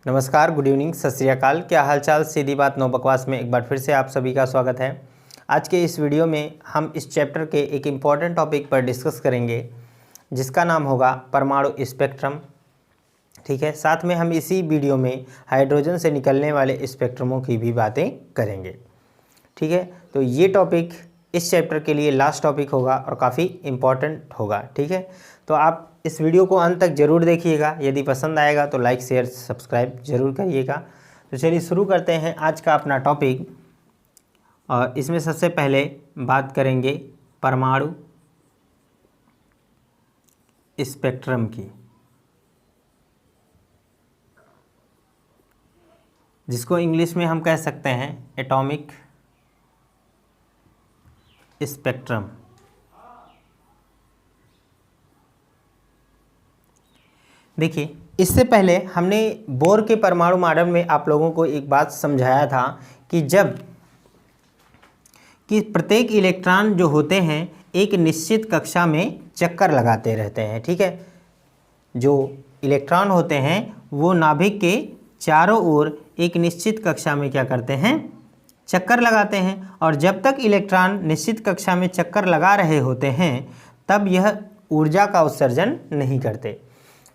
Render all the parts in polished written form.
नमस्कार, good evening, सत श्री अकाल। क्या हालचाल। सीधी बात नो बकवास में एक बार फिर से आप सभी का स्वागत है। आज के इस वीडियो में हम इस चैप्टर के एक इम्पॉर्टेंट टॉपिक पर डिस्कस करेंगे जिसका नाम होगा परमाणु स्पेक्ट्रम। ठीक है, साथ में हम इसी वीडियो में हाइड्रोजन से निकलने वाले स्पेक्ट्रमों की भी बातें करेंगे। ठीक है, तो ये टॉपिक इस चैप्टर के लिए लास्ट टॉपिक होगा और काफ़ी इम्पॉर्टेंट होगा। ठीक है, तो आप इस वीडियो को अंत तक ज़रूर देखिएगा। यदि पसंद आएगा तो लाइक शेयर सब्सक्राइब जरूर करिएगा। तो चलिए शुरू करते हैं आज का अपना टॉपिक। और इसमें सबसे पहले बात करेंगे परमाणु स्पेक्ट्रम की, जिसको इंग्लिश में हम कह सकते हैं एटॉमिक स्पेक्ट्रम। देखिए, इससे पहले हमने बोर के परमाणु मॉडल में आप लोगों को एक बात समझाया था कि प्रत्येक इलेक्ट्रॉन जो होते हैं एक निश्चित कक्षा में चक्कर लगाते रहते हैं। ठीक है, जो इलेक्ट्रॉन होते हैं वो नाभिक के चारों ओर एक निश्चित कक्षा में क्या करते हैं, चक्कर लगाते हैं। और जब तक इलेक्ट्रॉन निश्चित कक्षा में चक्कर लगा रहे होते हैं तब यह ऊर्जा का उत्सर्जन नहीं करते।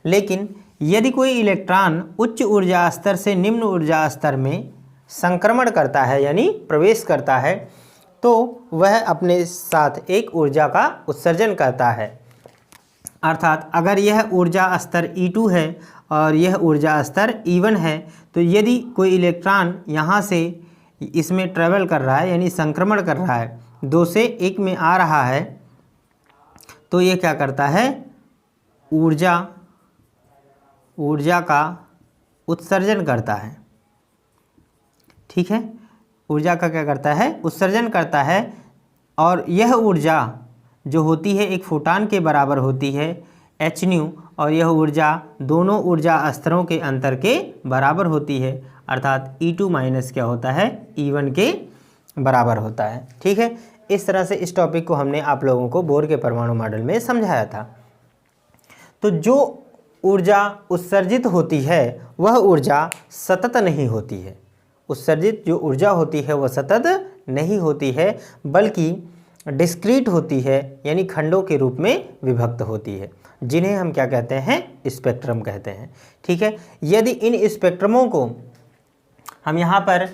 लेकिन यदि कोई इलेक्ट्रॉन उच्च ऊर्जा स्तर से निम्न ऊर्जा स्तर में संक्रमण करता है यानी प्रवेश करता है तो वह अपने साथ एक ऊर्जा का उत्सर्जन करता है। अर्थात अगर यह ऊर्जा स्तर E2 है और यह ऊर्जा स्तर E1 है तो यदि कोई इलेक्ट्रॉन यहाँ से इसमें ट्रेवल कर रहा है यानी संक्रमण कर रहा है, 2 से 1 में आ रहा है, तो ये क्या करता है, ऊर्जा का उत्सर्जन करता है। ठीक है, ऊर्जा का क्या करता है, उत्सर्जन करता है। और यह ऊर्जा जो होती है एक फोटान के बराबर होती है hν, और यह ऊर्जा दोनों ऊर्जा स्तरों के अंतर के बराबर होती है। अर्थात E2 माइनस क्या होता है, E1 के बराबर होता है। ठीक है, इस तरह से इस टॉपिक को हमने आप लोगों को बोर के परमाणु मॉडल में समझाया था। तो जो ऊर्जा उत्सर्जित होती है वह ऊर्जा सतत नहीं होती है। उत्सर्जित जो ऊर्जा होती है वह सतत नहीं होती है बल्कि डिस्क्रीट होती है यानी खंडों के रूप में विभक्त होती है, जिन्हें हम क्या कहते हैं, स्पेक्ट्रम कहते हैं। ठीक है, यदि इन स्पेक्ट्रमों को हम यहाँ पर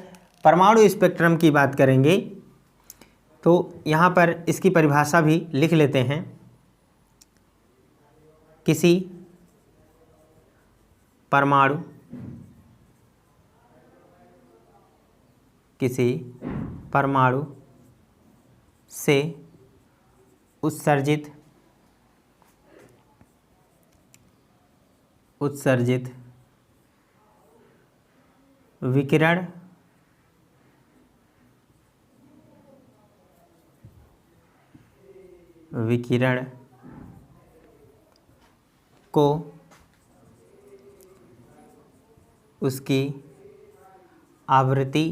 परमाणु स्पेक्ट्रम की बात करेंगे तो यहाँ पर इसकी परिभाषा भी लिख लेते हैं। किसी परमाणु से उत्सर्जित विकिरण को उसकी आवृत्ति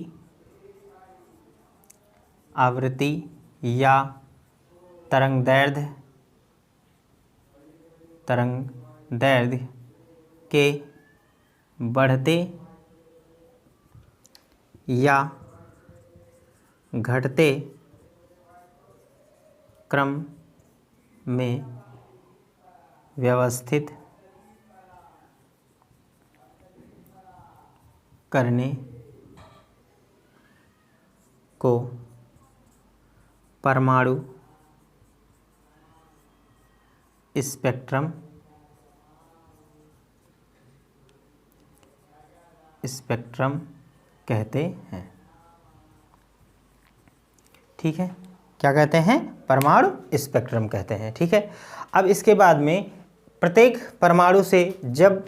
या तरंगदैर्घ्य के बढ़ते या घटते क्रम में व्यवस्थित करने को परमाणु स्पेक्ट्रम कहते हैं। ठीक है, क्या कहते हैं, परमाणु स्पेक्ट्रम कहते हैं। ठीक है, अब इसके बाद में प्रत्येक परमाणु से जब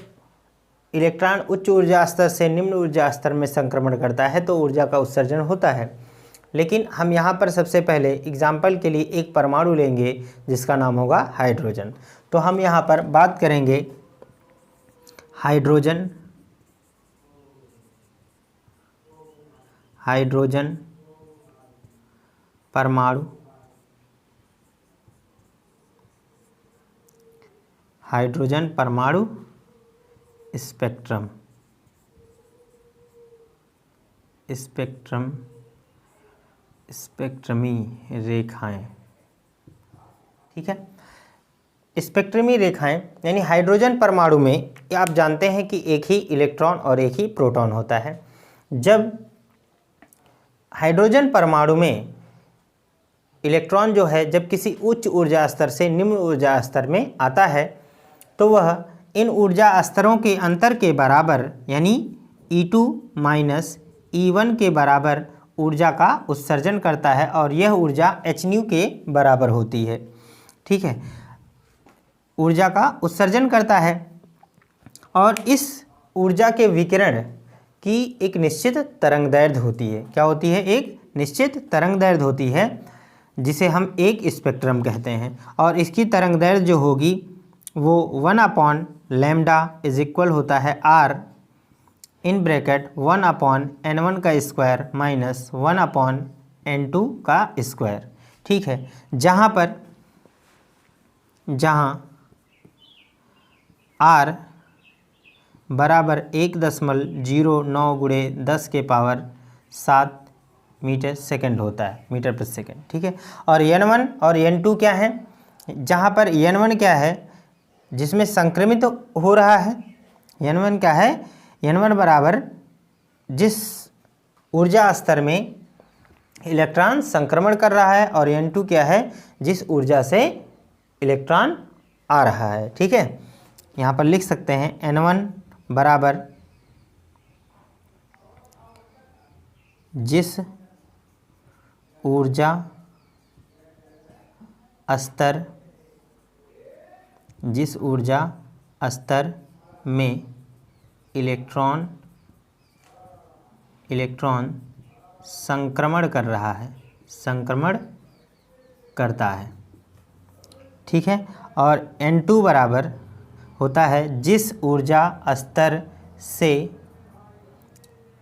इलेक्ट्रॉन उच्च ऊर्जा स्तर से निम्न ऊर्जा स्तर में संक्रमण करता है तो ऊर्जा का उत्सर्जन होता है। लेकिन हम यहाँ पर सबसे पहले एग्जाम्पल के लिए एक परमाणु लेंगे जिसका नाम होगा हाइड्रोजन। तो हम यहाँ पर बात करेंगे हाइड्रोजन परमाणु स्पेक्ट्रम। स्पेक्ट्रमी रेखाएं। ठीक है, स्पेक्ट्रमी रेखाएं यानी हाइड्रोजन परमाणु में आप जानते हैं कि एक ही इलेक्ट्रॉन और एक ही प्रोटॉन होता है। जब हाइड्रोजन परमाणु में इलेक्ट्रॉन जो है जब किसी उच्च ऊर्जा स्तर से निम्न ऊर्जा स्तर में आता है तो वह इन ऊर्जा स्तरों के अंतर के बराबर यानी E2 माइनस E1 के बराबर ऊर्जा का उत्सर्जन करता है और यह ऊर्जा hν के बराबर होती है। ठीक है, ऊर्जा का उत्सर्जन करता है और इस ऊर्जा के विकिरण की एक निश्चित तरंगदैर्घ्य होती है। क्या होती है? एक निश्चित तरंगदैर्घ्य होती है जिसे हम एक स्पेक्ट्रम कहते हैं और इसकी तरंगदैर्घ्य जो होगी वो 1/λ इज इक्वल होता है R इन ब्रैकेट 1/n1 का स्क्वायर माइनस 1/n2 का स्क्वायर। ठीक है, जहाँ R बराबर 1.09 गुणे 10 के पावर 7 मीटर सेकंड होता है, मीटर प्रति सेकंड। ठीक है, और n1 और n2 क्या है? जहाँ पर n1 क्या है जिसमें संक्रमित हो रहा है, n1 क्या है? n1 बराबर जिस ऊर्जा स्तर में इलेक्ट्रॉन संक्रमण कर रहा है और n2 क्या है? जिस ऊर्जा से इलेक्ट्रॉन आ रहा है। ठीक है, यहाँ पर लिख सकते हैं n1 बराबर जिस ऊर्जा स्तर में इलेक्ट्रॉन संक्रमण कर रहा है, संक्रमण करता है। ठीक है, और n2 बराबर होता है जिस ऊर्जा स्तर से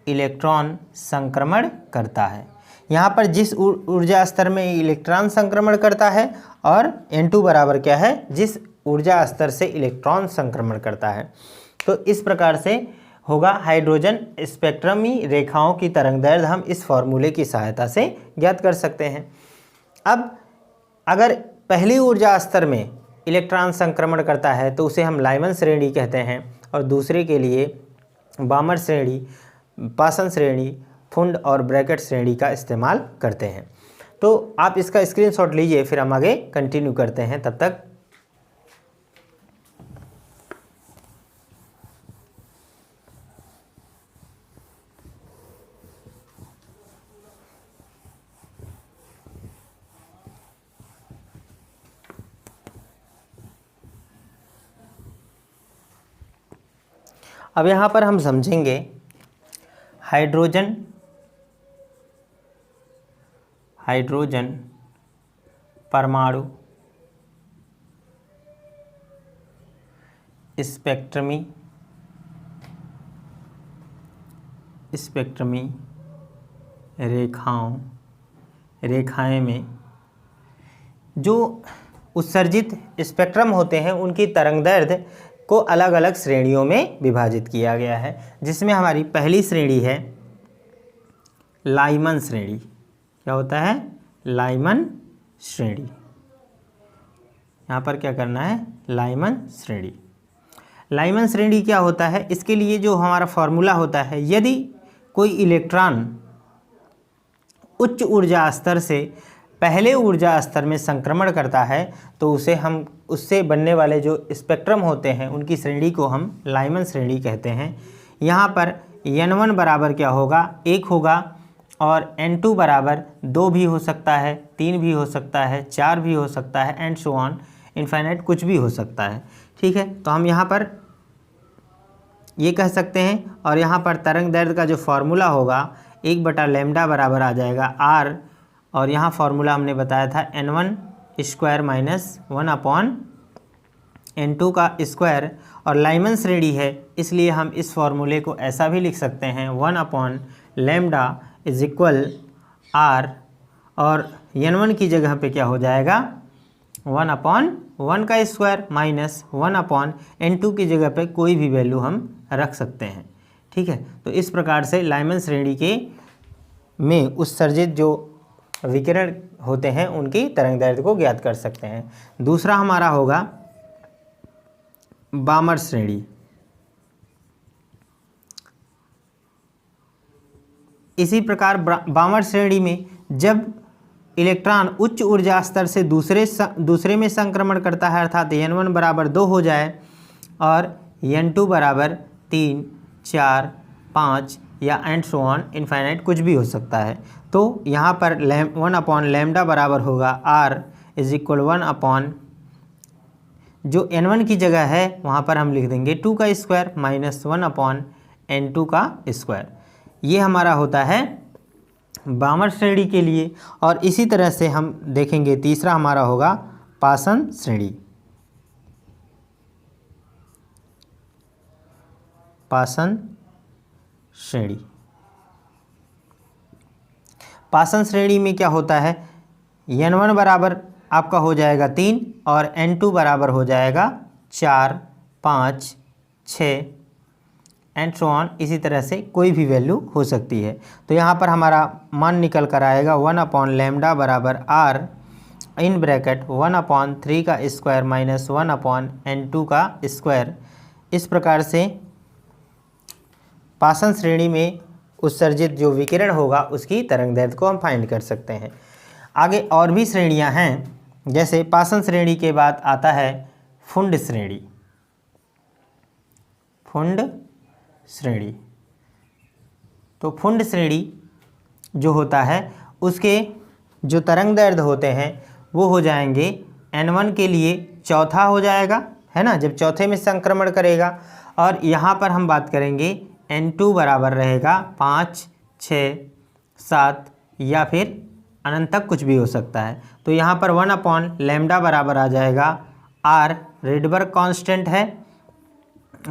इलेक्ट्रॉन संक्रमण करता है। यहाँ पर जिस ऊर्जा स्तर में इलेक्ट्रॉन संक्रमण करता है और n2 बराबर क्या है? जिस ऊर्जा स्तर से इलेक्ट्रॉन संक्रमण करता है। तो इस प्रकार से होगा हाइड्रोजन स्पेक्ट्रमी रेखाओं की तरंगदैर्घ्य हम इस फॉर्मूले की सहायता से ज्ञात कर सकते हैं। अब अगर पहली ऊर्जा स्तर में इलेक्ट्रॉन संक्रमण करता है तो उसे हम लाइमन श्रेणी कहते हैं और दूसरे के लिए बामर श्रेणी, पासन श्रेणी, फुंड और ब्रैकेट श्रेणी का इस्तेमाल करते हैं। तो आप इसका स्क्रीनशॉट लीजिए, फिर हम आगे कंटिन्यू करते हैं। तब तक अब यहाँ पर हम समझेंगे हाइड्रोजन परमाणु स्पेक्ट्रमी रेखाएं में जो उत्सर्जित स्पेक्ट्रम होते हैं उनकी तरंगदैर्घ्य को अलग अलग श्रेणियों में विभाजित किया गया है, जिसमें हमारी पहली श्रेणी है लाइमन श्रेणी। क्या होता है? लाइमन श्रेणी। यहाँ पर क्या करना है? लाइमन श्रेणी। लाइमन श्रेणी क्या होता है? इसके लिए जो हमारा फॉर्मूला होता है, यदि कोई इलेक्ट्रॉन उच्च ऊर्जा स्तर से पहले ऊर्जा स्तर में संक्रमण करता है तो उसे हम उससे बनने वाले जो स्पेक्ट्रम होते हैं उनकी श्रेणी को हम लाइमन श्रेणी कहते हैं। यहाँ पर n1 बराबर क्या होगा? 1 होगा और n2 बराबर 2 भी हो सकता है, 3 भी हो सकता है, 4 भी हो सकता है एंड सो ऑन इनफाइनाइट, कुछ भी हो सकता है। ठीक है, तो हम यहाँ पर ये कह सकते हैं और यहाँ पर तरंगदैर्घ्य का जो फॉर्मूला होगा 1/λ बराबर आ जाएगा R और यहाँ फॉर्मूला हमने बताया था n1 स्क्वायर माइनस 1/n2 का स्क्वायर और लाइमन श्रेणी है इसलिए हम इस फॉर्मूले को ऐसा भी लिख सकते हैं 1/λ इज इक्वल R और n1 की जगह पे क्या हो जाएगा? 1/1 का स्क्वायर माइनस 1/n2 की जगह पे कोई भी वैल्यू हम रख सकते हैं। ठीक है, तो इस प्रकार से लाइमन श्रेणी के में उत्सर्जित जो विकिरण होते हैं उनकी तरंगदैर्ध्य को ज्ञात कर सकते हैं। दूसरा हमारा होगा बामर श्रेणी। इसी प्रकार बामर श्रेणी में जब इलेक्ट्रॉन उच्च ऊर्जा स्तर से दूसरे में संक्रमण करता है, अर्थात n1 बराबर 2 हो जाए और n2 बराबर 3, 4, 5 या एंड सो ऑन इनफाइनाइट कुछ भी हो सकता है, तो यहाँ पर 1/λ बराबर होगा r इज इक्वल 1/, जो n1 की जगह है वहाँ पर हम लिख देंगे 2 का स्क्वायर माइनस 1/n2 का स्क्वायर। ये हमारा होता है बामर श्रेणी के लिए। और इसी तरह से हम देखेंगे तीसरा हमारा होगा पासन श्रेणी। पासन श्रेणी, पासन श्रेणी में क्या होता है, n1 बराबर आपका हो जाएगा 3 और n2 बराबर हो जाएगा 4, 5, 6 एंड सो ऑन। इसी तरह से कोई भी वैल्यू हो सकती है। तो यहाँ पर हमारा मान निकल कर आएगा 1/λ बराबर r इन ब्रैकेट 1/3 का स्क्वायर माइनस 1/n2 का स्क्वायर। इस प्रकार से पासन श्रेणी में उत्सर्जित जो विकिरण होगा उसकी तरंगदैर्ध्य को हम फाइंड कर सकते हैं। आगे और भी श्रेणियां हैं, जैसे पासन श्रेणी के बाद आता है फुंड श्रेणी। फुंड श्रेणी, तो फुंड श्रेणी जो होता है उसके जो तरंगदैर्ध्य होते हैं वो हो जाएंगे n1 के लिए चौथा हो जाएगा, है ना, जब चौथे में संक्रमण करेगा। और यहाँ पर हम बात करेंगे n2 बराबर रहेगा 5, 6, 7 या फिर अनंत तक कुछ भी हो सकता है। तो यहाँ पर 1/λ बराबर आ जाएगा r, रेडबर्ग कांस्टेंट है,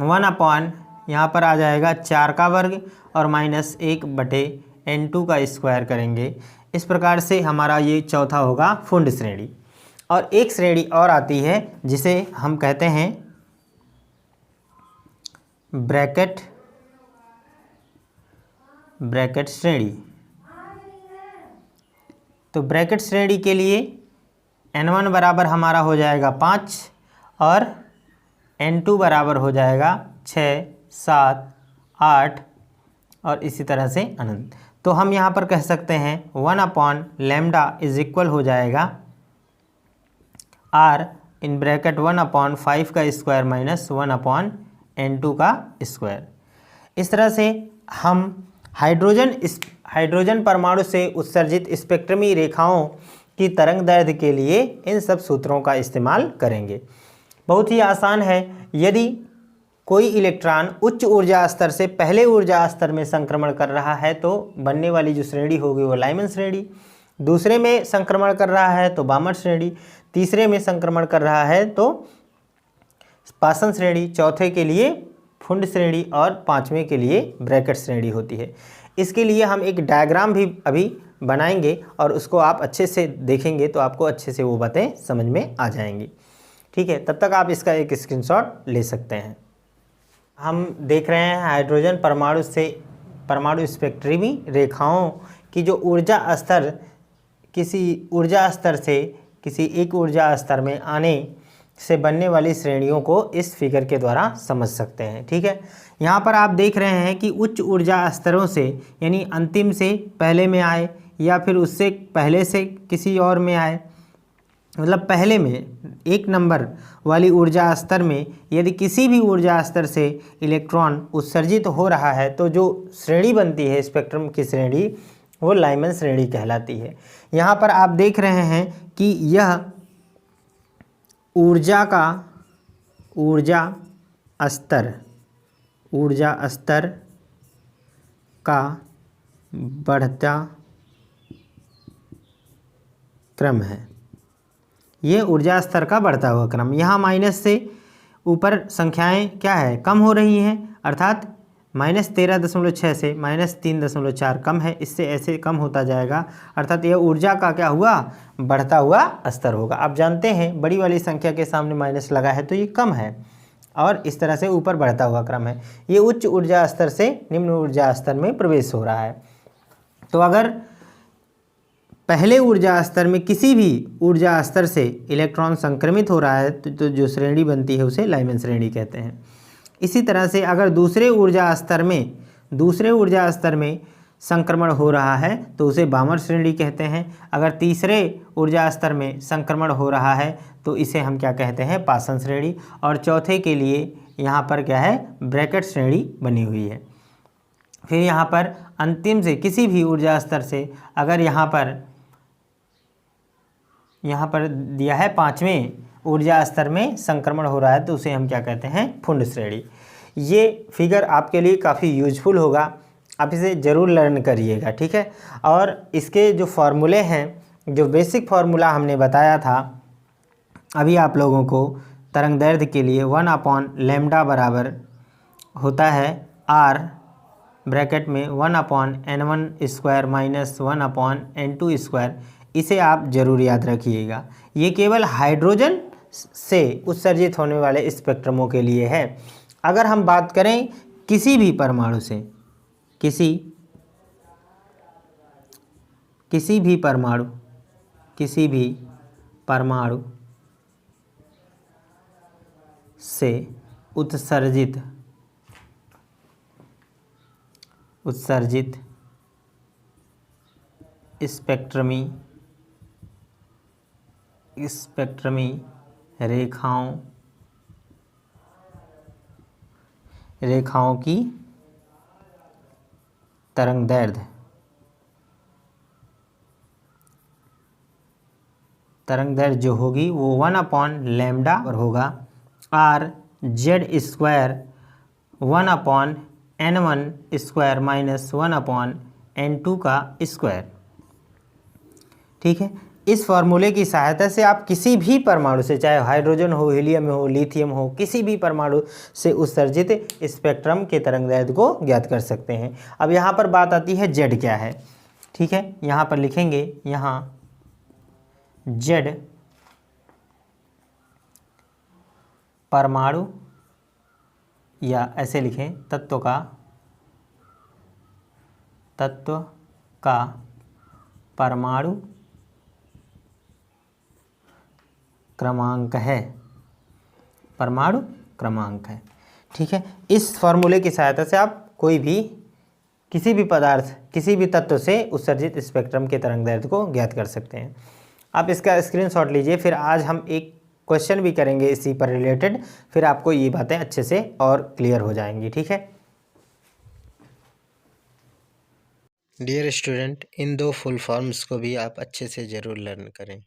1/ यहाँ पर आ जाएगा 4 का वर्ग और माइनस 1/n2 का स्क्वायर करेंगे। इस प्रकार से हमारा ये चौथा होगा फुंड श्रेणी। और एक श्रेणी और आती है जिसे हम कहते हैं ब्रैकेट श्रेणी। तो ब्रैकेट श्रेणी के लिए n1 बराबर हमारा हो जाएगा 5 और n2 बराबर हो जाएगा 6, 7, 8 और इसी तरह से अनंत। तो हम यहाँ पर कह सकते हैं 1/λ इज इक्वल हो जाएगा r इन ब्रैकेट 1/5 का स्क्वायर माइनस 1/n2 का स्क्वायर। इस तरह से हम हाइड्रोजन परमाणु से उत्सर्जित स्पेक्ट्रमी रेखाओं की तरंगदैर्ध्य के लिए इन सब सूत्रों का इस्तेमाल करेंगे। बहुत ही आसान है। यदि कोई इलेक्ट्रॉन उच्च ऊर्जा स्तर से पहले ऊर्जा स्तर में संक्रमण कर रहा है तो बनने वाली जो श्रेणी होगी वो लाइमन श्रेणी, दूसरे में संक्रमण कर रहा है तो बामर श्रेणी, तीसरे में संक्रमण कर रहा है तो पासन श्रेणी, चौथे के लिए फुंड श्रेणी और पांचवें के लिए ब्रैकेट श्रेणी होती है। इसके लिए हम एक डायग्राम भी अभी बनाएंगे और उसको आप अच्छे से देखेंगे तो आपको अच्छे से वो बातें समझ में आ जाएंगी। ठीक है, तब तक आप इसका एक स्क्रीनशॉट ले सकते हैं। हम देख रहे हैं हाइड्रोजन परमाणु स्पेक्ट्रमी रेखाओं की जो ऊर्जा स्तर किसी ऊर्जा स्तर से किसी एक ऊर्जा स्तर में आने से बनने वाली श्रेणियों को इस फिगर के द्वारा समझ सकते हैं। ठीक है, यहाँ पर आप देख रहे हैं कि उच्च ऊर्जा स्तरों से यानी अंतिम से पहले में आए या फिर उससे पहले से किसी और में आए, मतलब पहले में 1 नंबर वाली ऊर्जा स्तर में यदि किसी भी ऊर्जा स्तर से इलेक्ट्रॉन उत्सर्जित हो रहा है तो जो श्रेणी बनती है स्पेक्ट्रम की श्रेणी वो लाइमन श्रेणी कहलाती है। यहाँ पर आप देख रहे हैं कि यह ऊर्जा स्तर का बढ़ता क्रम है। ये ऊर्जा स्तर का बढ़ता हुआ क्रम, यहाँ माइनस से ऊपर संख्याएं क्या है, कम हो रही हैं, अर्थात -13.6 से -3.4 कम है, इससे ऐसे कम होता जाएगा, अर्थात यह ऊर्जा का क्या हुआ, बढ़ता हुआ स्तर होगा। आप जानते हैं बड़ी वाली संख्या के सामने माइनस लगा है तो ये कम है और इस तरह से ऊपर बढ़ता हुआ क्रम है। ये उच्च ऊर्जा स्तर से निम्न ऊर्जा स्तर में प्रवेश हो रहा है। तो अगर पहले ऊर्जा स्तर में किसी भी ऊर्जा स्तर से इलेक्ट्रॉन संक्रमित हो रहा है तो जो श्रेणी बनती है उसे लाइमैन श्रेणी कहते हैं। इसी तरह से अगर दूसरे ऊर्जा स्तर में संक्रमण हो रहा है तो उसे बामर श्रेणी कहते हैं। अगर तीसरे ऊर्जा स्तर में संक्रमण हो रहा है तो इसे हम क्या कहते हैं, पासन श्रेणी। और चौथे के लिए यहाँ पर क्या है, ब्रैकेट श्रेणी बनी हुई है। फिर यहाँ पर अंतिम से किसी भी ऊर्जा स्तर से अगर यहाँ पर दिया है पाँचवें ऊर्जा स्तर में संक्रमण हो रहा है तो उसे हम क्या कहते हैं, फुंड श्रेणी। ये फिगर आपके लिए काफ़ी यूजफुल होगा, आप इसे ज़रूर लर्न करिएगा, ठीक है। और इसके जो फॉर्मूले हैं, जो बेसिक फार्मूला हमने बताया था अभी आप लोगों को, तरंग दैर्ध्य के लिए 1/λ बराबर होता है r ब्रैकेट में 1/n1² माइनस 1/n2²। इसे आप ज़रूर याद रखिएगा। ये केवल हाइड्रोजन से उत्सर्जित होने वाले स्पेक्ट्रमों के लिए है। अगर हम बात करें किसी भी परमाणु से, किसी भी परमाणु से उत्सर्जित स्पेक्ट्रमी रेखाओं की तरंग दैर्ध्य जो होगी वो 1/λ पर होगा r z² 1/n1² minus 1/n2²। ठीक है। इस फार्मूले की सहायता से आप किसी भी परमाणु से, चाहे हाइड्रोजन हो, हीलियम हो, लिथियम हो, किसी भी परमाणु से उत्सर्जित स्पेक्ट्रम के तरंग दैर्ध्य को ज्ञात कर सकते हैं। अब यहाँ पर बात आती है जेड क्या है। ठीक है, यहाँ पर लिखेंगे, यहाँ जेड परमाणु, या ऐसे लिखें तत्व का परमाणु क्रमांक है, ठीक है। इस फॉर्मूले की सहायता से आप कोई भी किसी भी पदार्थ, किसी भी तत्व से उत्सर्जित स्पेक्ट्रम के तरंग दैर्ध्य को ज्ञात कर सकते हैं। आप इसका स्क्रीनशॉट लीजिए। फिर आज हम एक क्वेश्चन भी करेंगे इसी पर रिलेटेड, फिर आपको ये बातें अच्छे से और क्लियर हो जाएंगी। ठीक है डियर स्टूडेंट, इन दो फुल फॉर्म्स को भी आप अच्छे से ज़रूर लर्न करें।